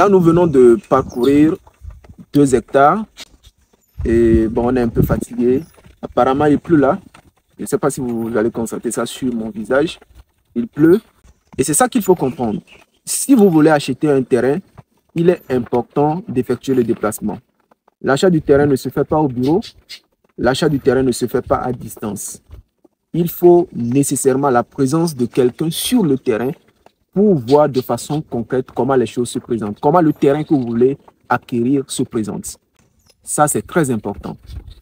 Là, nous venons de parcourir 2 hectares et bon, on est un peu fatigué. Apparemment, il pleut là. Je ne sais pas si vous allez constater ça sur mon visage. Il pleut. Et c'est ça qu'il faut comprendre. Si vous voulez acheter un terrain, il est important d'effectuer le déplacement. L'achat du terrain ne se fait pas au bureau. L'achat du terrain ne se fait pas à distance. Il faut nécessairement la présence de quelqu'un sur le terrain pour voir de façon concrète comment les choses se présentent, comment le terrain que vous voulez acquérir se présente. Ça, c'est très important.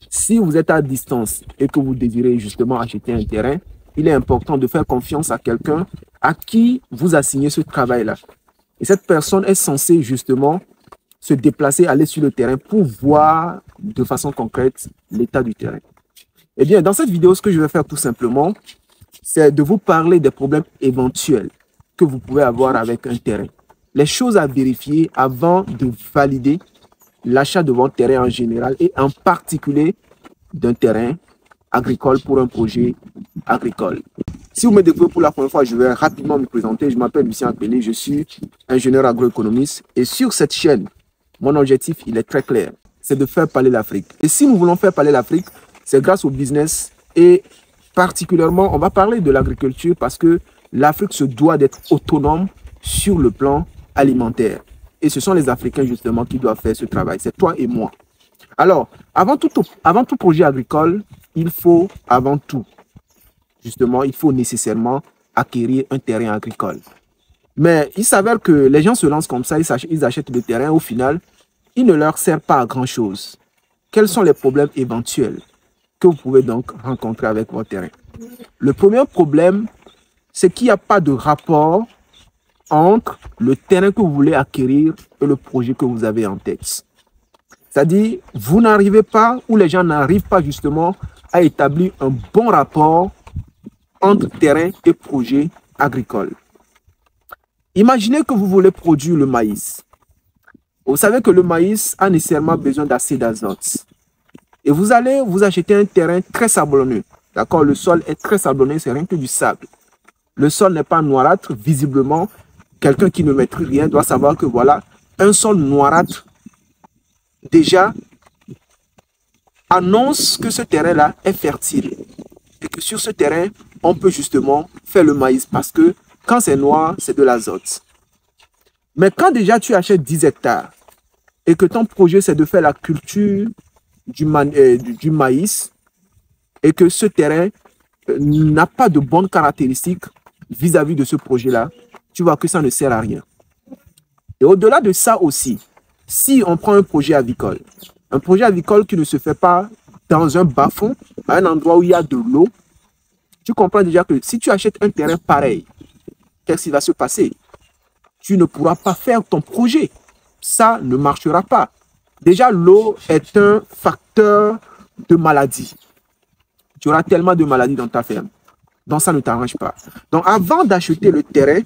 Si vous êtes à distance et que vous désirez justement acheter un terrain, il est important de faire confiance à quelqu'un à qui vous assignez ce travail-là. Et cette personne est censée justement se déplacer, aller sur le terrain pour voir de façon concrète l'état du terrain. Eh bien, dans cette vidéo, ce que je vais faire tout simplement, c'est de vous parler des problèmes éventuels que vous pouvez avoir avec un terrain. Les choses à vérifier avant de valider l'achat de votre terrain en général et en particulier d'un terrain agricole pour un projet agricole. Si vous me découvrez pour la première fois, je vais rapidement me présenter. Je m'appelle Lucien Appelé, je suis ingénieur agroéconomiste et sur cette chaîne, mon objectif, il est très clair, c'est de faire parler l'Afrique. Et si nous voulons faire parler l'Afrique, c'est grâce au business et particulièrement, on va parler de l'agriculture parce que l'Afrique se doit d'être autonome sur le plan alimentaire. Et ce sont les Africains justement qui doivent faire ce travail. C'est toi et moi. Alors, avant tout projet agricole, il faut avant tout, justement, il faut nécessairement acquérir un terrain agricole. Mais il s'avère que les gens se lancent comme ça, ils achètent le terrain, au final, il ne leur sert pas à grand-chose. Quels sont les problèmes éventuels que vous pouvez donc rencontrer avec votre terrain? Le premier problème, c'est qu'il n'y a pas de rapport entre le terrain que vous voulez acquérir et le projet que vous avez en tête. C'est-à-dire, vous n'arrivez pas, ou les gens n'arrivent pas justement à établir un bon rapport entre terrain et projet agricole. Imaginez que vous voulez produire le maïs. Vous savez que le maïs a nécessairement besoin d'assez d'azote. Et vous allez vous acheter un terrain très sablonneux. D'accord? Le sol est très sablonneux, c'est rien que du sable. Le sol n'est pas noirâtre, visiblement. Quelqu'un qui ne maîtrise rien doit savoir que voilà, un sol noirâtre déjà annonce que ce terrain-là est fertile. Et que sur ce terrain, on peut justement faire le maïs parce que quand c'est noir, c'est de l'azote. Mais quand déjà tu achètes 10 hectares et que ton projet c'est de faire la culture du maïs et que ce terrain n'a pas de bonnes caractéristiques vis-à-vis de ce projet-là, tu vois que ça ne sert à rien. Et au-delà de ça aussi, si on prend un projet avicole qui ne se fait pas dans un bas-fond, à un endroit où il y a de l'eau, tu comprends déjà que si tu achètes un terrain pareil, qu'est-ce qui va se passer? Tu ne pourras pas faire ton projet. Ça ne marchera pas. Déjà, l'eau est un facteur de maladie. Tu auras tellement de maladies dans ta ferme. Donc, ça ne t'arrange pas. Donc, avant d'acheter le terrain,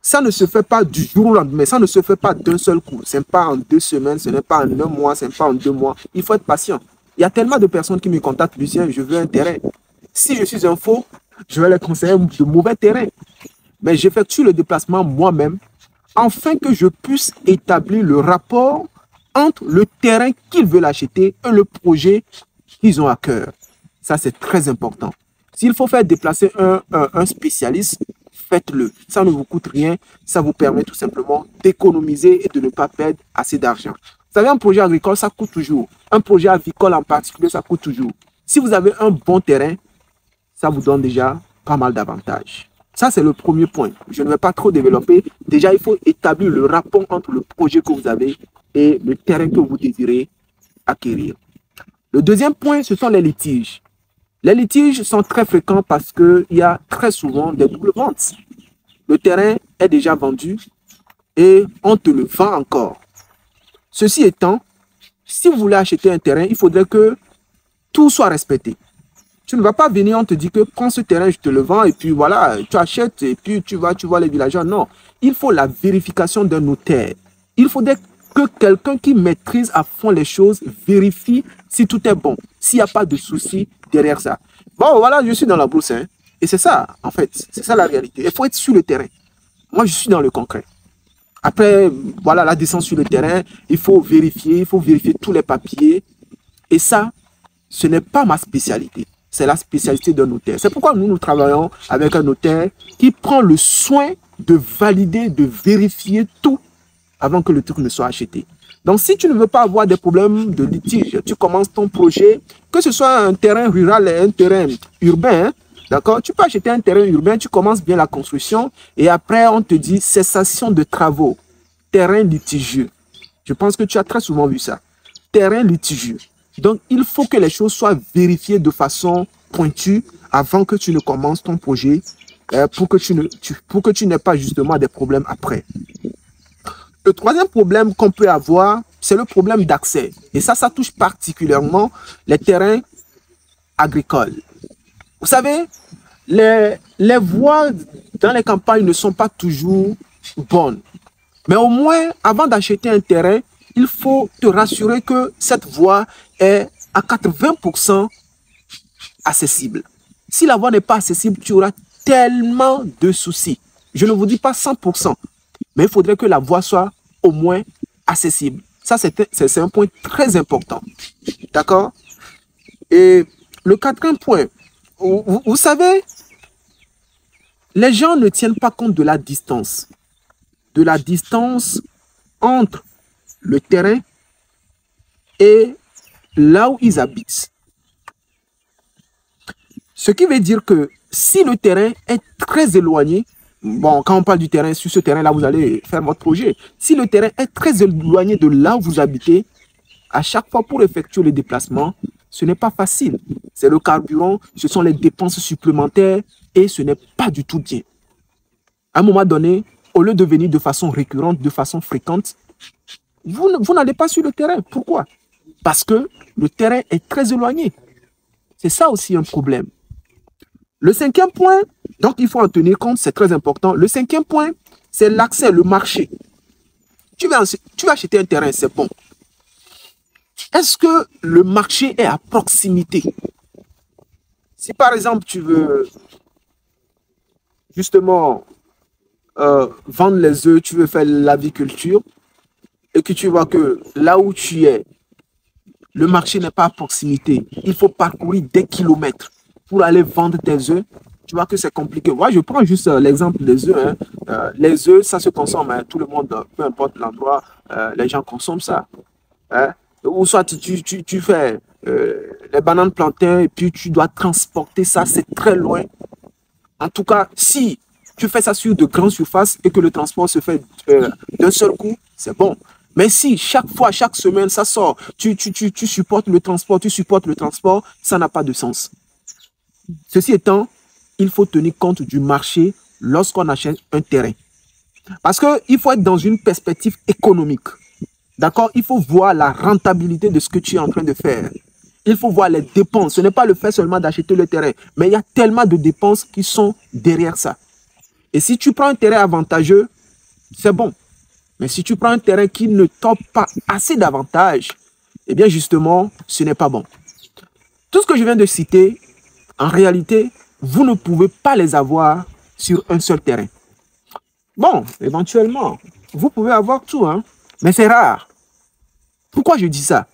ça ne se fait pas du jour au lendemain. Ça ne se fait pas d'un seul coup. Ce n'est pas en 2 semaines, ce n'est pas en 1 mois, ce n'est pas en 2 mois. Il faut être patient. Il y a tellement de personnes qui me contactent, Lucien, je veux un terrain. Si je suis un faux, je vais les conseiller de mauvais terrains. Mais j'effectue le déplacement moi-même afin que je puisse établir le rapport entre le terrain qu'ils veulent acheter et le projet qu'ils ont à cœur. Ça, c'est très important. S'il faut faire déplacer un spécialiste, faites-le. Ça ne vous coûte rien. Ça vous permet tout simplement d'économiser et de ne pas perdre assez d'argent. Vous savez, un projet agricole, ça coûte toujours. Un projet avicole en particulier, ça coûte toujours. Si vous avez un bon terrain, ça vous donne déjà pas mal d'avantages. Ça, c'est le premier point. Je ne vais pas trop développer. Déjà, il faut établir le rapport entre le projet que vous avez et le terrain que vous désirez acquérir. Le deuxième point, ce sont les litiges. Les litiges sont très fréquents parce qu'il y a très souvent des doubles ventes. Le terrain est déjà vendu et on te le vend encore. Ceci étant, si vous voulez acheter un terrain, il faudrait que tout soit respecté. Tu ne vas pas venir, on te dit que prends ce terrain, je te le vends et puis voilà, tu achètes et puis tu vois les villageois. Non, il faut la vérification d'un notaire. Il faudrait que quelqu'un qui maîtrise à fond les choses vérifie si tout est bon, s'il n'y a pas de souci derrière ça. Bon, voilà, je suis dans la brousse. Hein, et c'est ça, en fait, c'est ça la réalité. Il faut être sur le terrain. Moi, je suis dans le concret. Après, voilà, la descente sur le terrain, il faut vérifier tous les papiers. Et ça, ce n'est pas ma spécialité. C'est la spécialité d'un notaire. C'est pourquoi nous travaillons avec un notaire qui prend le soin de valider, de vérifier tout avant que le truc ne soit acheté. Donc, si tu ne veux pas avoir des problèmes de litige, tu commences ton projet, que ce soit un terrain rural et un terrain urbain, d'accord? Tu peux acheter un terrain urbain, tu commences bien la construction et après, on te dit cessation de travaux, terrain litigieux. Je pense que tu as très souvent vu ça. Terrain litigieux. Donc, il faut que les choses soient vérifiées de façon pointue avant que tu ne commences ton projet pour que tu n'aies pas justement des problèmes après. Le troisième problème qu'on peut avoir, c'est le problème d'accès. Et ça touche particulièrement les terrains agricoles. Vous savez, les voies dans les campagnes ne sont pas toujours bonnes. Mais au moins, avant d'acheter un terrain, il faut te rassurer que cette voie est à 80% accessible. Si la voie n'est pas accessible, tu auras tellement de soucis. Je ne vous dis pas 100%, mais il faudrait que la voie soit au moins accessible. Ça, c'est un point très important. D'accord? Et le quatrième point, vous savez, les gens ne tiennent pas compte de la distance. De la distance entre le terrain et là où ils habitent. Ce qui veut dire que si le terrain est très éloigné, bon, quand on parle du terrain, sur ce terrain-là, vous allez faire votre projet. Si le terrain est très éloigné de là où vous habitez, à chaque fois pour effectuer le déplacement, ce n'est pas facile. C'est le carburant, ce sont les dépenses supplémentaires et ce n'est pas du tout bien. À un moment donné, au lieu de venir de façon récurrente, de façon fréquente, vous n'allez pas sur le terrain. Pourquoi? Parce que le terrain est très éloigné. C'est ça aussi un problème. Le cinquième point, donc il faut en tenir compte, c'est très important. Le cinquième point, c'est l'accès, le marché. Tu vas acheter un terrain, c'est bon. Est-ce que le marché est à proximité? Si par exemple tu veux justement vendre les œufs, tu veux faire l'aviculture et que tu vois que là où tu es, le marché n'est pas à proximité. Il faut parcourir des kilomètres pour aller vendre tes œufs. Tu vois que c'est compliqué. Moi, je prends juste l'exemple des œufs. Hein. Les œufs, ça se consomme. Hein. Tout le monde, peu importe l'endroit, les gens consomment ça. Hein. Ou soit tu fais les bananes plantains et puis tu dois transporter ça. C'est très loin. En tout cas, si tu fais ça sur de grandes surfaces et que le transport se fait d'un seul coup, c'est bon. Mais si chaque fois, chaque semaine, ça sort, tu supportes le transport, ça n'a pas de sens. Ceci étant, il faut tenir compte du marché lorsqu'on achète un terrain. Parce qu'il faut être dans une perspective économique. D'accord? Il faut voir la rentabilité de ce que tu es en train de faire. Il faut voir les dépenses. Ce n'est pas le fait seulement d'acheter le terrain, mais il y a tellement de dépenses qui sont derrière ça. Et si tu prends un terrain avantageux, c'est bon. Mais si tu prends un terrain qui ne t'offre pas assez d'avantages, eh bien justement, ce n'est pas bon. Tout ce que je viens de citer, en réalité, vous ne pouvez pas les avoir sur un seul terrain. Bon, éventuellement, vous pouvez avoir tout, hein, mais c'est rare. Pourquoi je dis ça?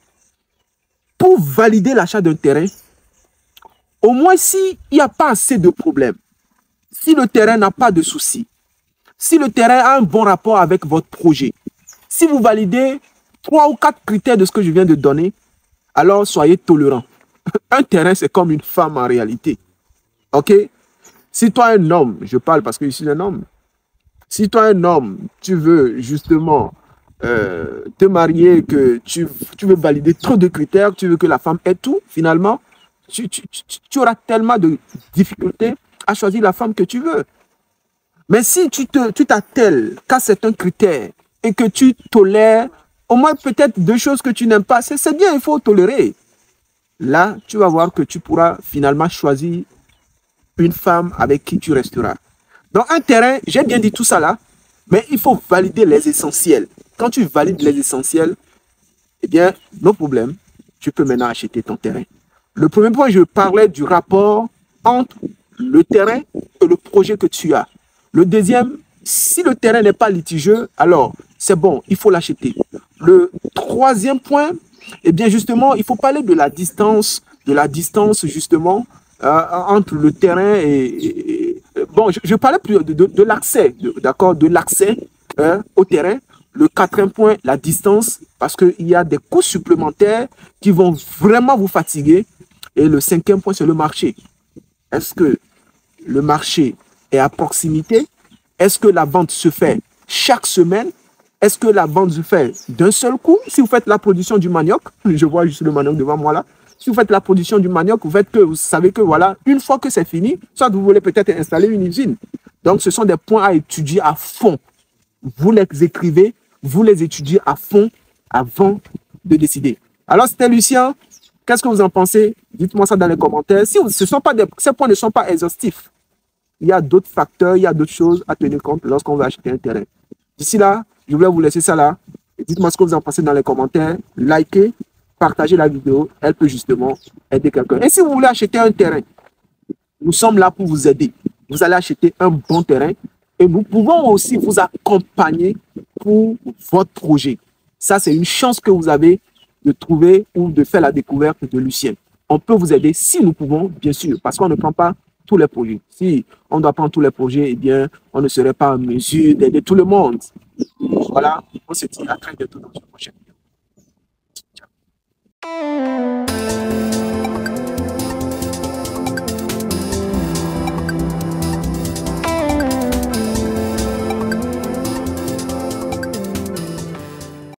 Pour valider l'achat d'un terrain, au moins s'il n'y a pas assez de problèmes, si le terrain n'a pas de soucis, si le terrain a un bon rapport avec votre projet, si vous validez 3 ou 4 critères de ce que je viens de donner, alors soyez tolérants. Un terrain, c'est comme une femme en réalité. Ok? Si toi, un homme, je parle parce que je suis un homme, si toi, un homme, tu veux justement te marier, que tu veux valider trop de critères, tu veux que la femme ait tout, finalement, tu auras tellement de difficultés à choisir la femme que tu veux. Mais si tu t'attelles qu'à certains critères et que tu tolères au moins peut-être 2 choses que tu n'aimes pas, c'est bien, il faut tolérer. Là, tu vas voir que tu pourras finalement choisir une femme avec qui tu resteras. Donc un terrain, j'ai bien dit tout ça là, mais il faut valider les essentiels. Quand tu valides les essentiels, eh bien, nos problèmes, tu peux maintenant acheter ton terrain. Le premier point, je parlais du rapport entre le terrain et le projet que tu as. Le deuxième, Si le terrain n'est pas litigieux, alors c'est bon, il faut l'acheter. Le troisième point, eh bien justement, il faut parler de la distance justement entre le terrain bon, je parlais plus de l'accès, d'accord, de l'accès au terrain. Le quatrième point, la distance, parce qu'il y a des coûts supplémentaires qui vont vraiment vous fatiguer. Et le cinquième point, c'est le marché. Est-ce que le marché est à proximité? Est-ce que la vente se fait chaque semaine? Est-ce que la vente se fait d'un seul coup? Si vous faites la production du manioc, je vois juste le manioc devant moi là. Si vous faites la production du manioc, vous savez que voilà, une fois que c'est fini, soit vous voulez peut-être installer une usine. Donc, ce sont des points à étudier à fond. Vous les écrivez, vous les étudiez à fond avant de décider. Alors, c'était Lucien. Qu'est-ce que vous en pensez? Dites-moi ça dans les commentaires. Si ces points ne sont pas exhaustifs, il y a d'autres facteurs, il y a d'autres choses à tenir compte lorsqu'on veut acheter un terrain. D'ici là, je voulais vous laisser ça là. Dites-moi ce que vous en pensez dans les commentaires. Likez, partagez la vidéo. Elle peut justement aider quelqu'un. Et si vous voulez acheter un terrain, nous sommes là pour vous aider. Vous allez acheter un bon terrain et nous pouvons aussi vous accompagner pour votre projet. Ça, c'est une chance que vous avez de trouver ou de faire la découverte de Lucien. On peut vous aider si nous pouvons, bien sûr, parce qu'on ne prend pas tous les projets. Si on doit prendre tous les projets, eh bien, on ne serait pas en mesure d'aider tout le monde. Voilà, on se dit à très bientôt dans une prochaine vidéo. Ciao.